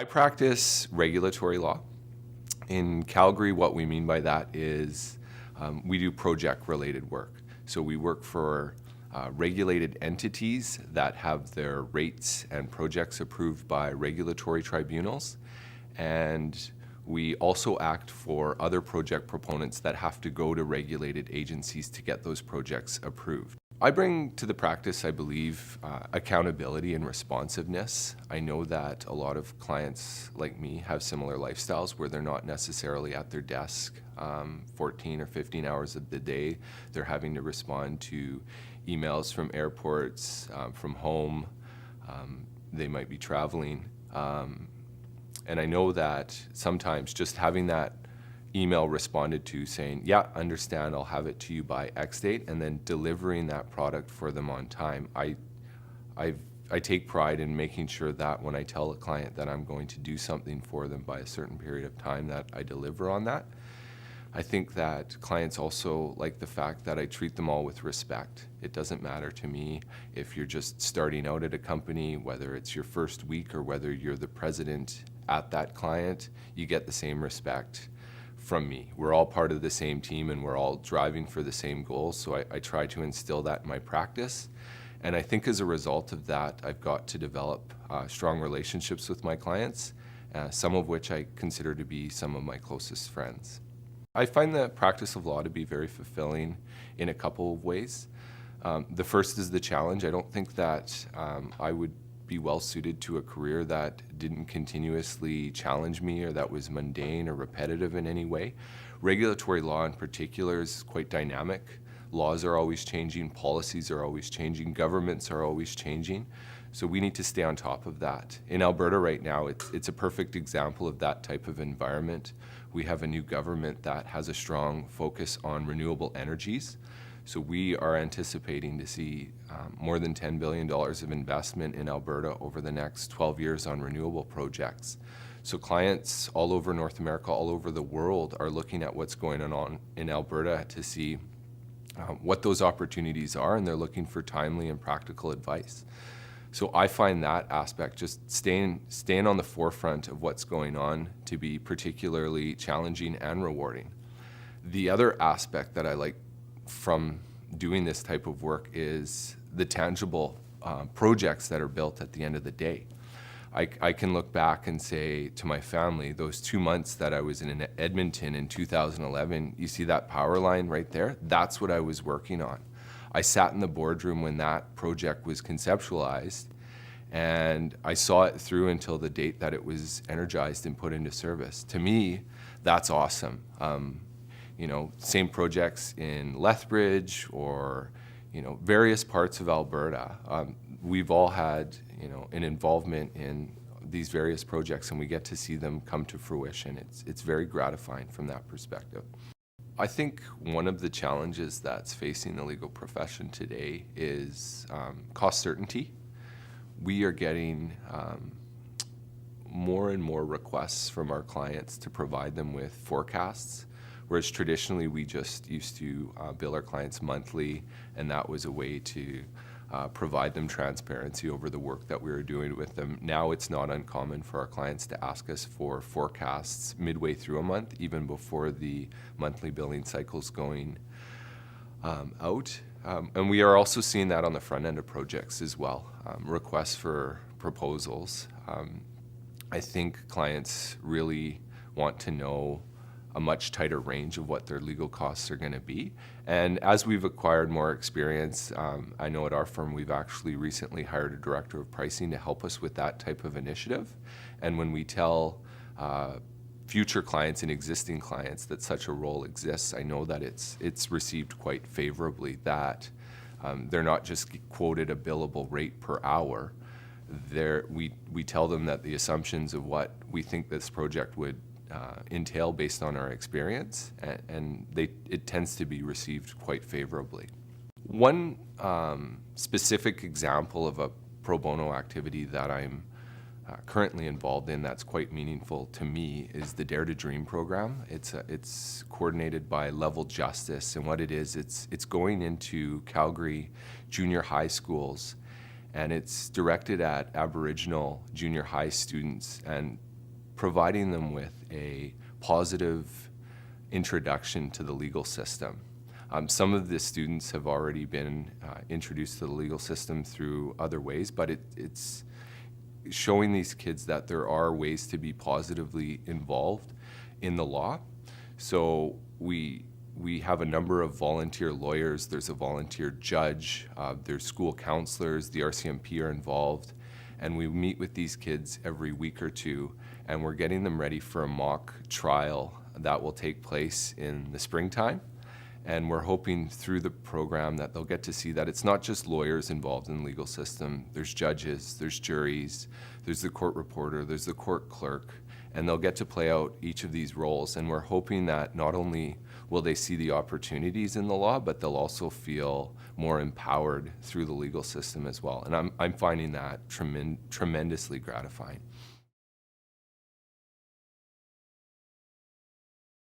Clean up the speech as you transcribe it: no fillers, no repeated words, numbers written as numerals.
I practice regulatory law. In Calgary, what we mean by that is we do project-related work. So we work for regulated entities that have their rates and projects approved by regulatory tribunals. And we also act for other project proponents that have to go to regulated agencies to get those projects approved. I bring to the practice, I believe, accountability and responsiveness. I know that a lot of clients like me have similar lifestyles where they're not necessarily at their desk 14 or 15 hours of the day. They're having to respond to emails from airports, from home. They might be traveling. And I know that sometimes just having that email responded to saying, yeah, understand, I'll have it to you by X date, and then delivering that product for them on time. I take pride in making sure that when I tell a client that I'm going to do something for them by a certain period of time, that I deliver on that. I think that clients also like the fact that I treat them all with respect. It doesn't matter to me if you're just starting out at a company, whether it's your first week or whether you're the president at that client, you get the same respect from me. We're all part of the same team and we're all driving for the same goals, so I try to instill that in my practice. And I think as a result of that, I've got to develop strong relationships with my clients, some of which I consider to be some of my closest friends. I find the practice of law to be very fulfilling in a couple of ways. The first is the challenge. I don't think that I would be well suited to a career that didn't continuously challenge me or that was mundane or repetitive in any way. Regulatory law in particular is quite dynamic. Laws are always changing, policies are always changing, governments are always changing. So we need to stay on top of that. In Alberta right now, it's a perfect example of that type of environment. We have a new government that has a strong focus on renewable energies. So we are anticipating to see more than $10 billion of investment in Alberta over the next 12 years on renewable projects. So clients all over North America, all over the world are looking at what's going on in Alberta to see what those opportunities are, and they're looking for timely and practical advice. So I find that aspect, just staying on the forefront of what's going on, to be particularly challenging and rewarding. The other aspect that I like from doing this type of work is the tangible projects that are built at the end of the day. I can look back and say to my family, those 2 months that I was in Edmonton in 2011, you see that power line right there? That's what I was working on. I sat in the boardroom when that project was conceptualized, and I saw it through until the date that it was energized and put into service. To me, that's awesome. You know, same projects in Lethbridge or, you know, various parts of Alberta. We've all had, you know, an involvement in these various projects, and we get to see them come to fruition. It's very gratifying from that perspective. I think one of the challenges that's facing the legal profession today is cost certainty. We are getting more and more requests from our clients to provide them with forecasts, whereas traditionally we just used to bill our clients monthly, and that was a way to provide them transparency over the work that we were doing with them. Now it's not uncommon for our clients to ask us for forecasts midway through a month, even before the monthly billing cycle's going out. And we are also seeing that on the front end of projects as well, requests for proposals. I think clients really want to know a much tighter range of what their legal costs are going to be. And as we've acquired more experience, I know at our firm we've actually recently hired a director of pricing to help us with that type of initiative. And when we tell future clients and existing clients that such a role exists, I know that it's received quite favorably, that they're not just quoted a billable rate per hour. We tell them that the assumptions of what we think this project would entail based on our experience, and it tends to be received quite favorably. One specific example of a pro bono activity that I'm currently involved in that's quite meaningful to me is the Dare to Dream program. It's coordinated by Level Justice, and what it is, it's going into Calgary junior high schools, and it's directed at Aboriginal junior high students. And providing them with a positive introduction to the legal system. Some of the students have already been introduced to the legal system through other ways, but it's showing these kids that there are ways to be positively involved in the law. So we have a number of volunteer lawyers, there's a volunteer judge, there's school counselors, the RCMP are involved, and we meet with these kids every week or two, and we're getting them ready for a mock trial that will take place in the springtime. And we're hoping through the program that they'll get to see that it's not just lawyers involved in the legal system. There's judges, there's juries, there's the court reporter, there's the court clerk, and they'll get to play out each of these roles. And we're hoping that not only will they see the opportunities in the law, but they'll also feel more empowered through the legal system as well. And I'm finding that tremendously gratifying.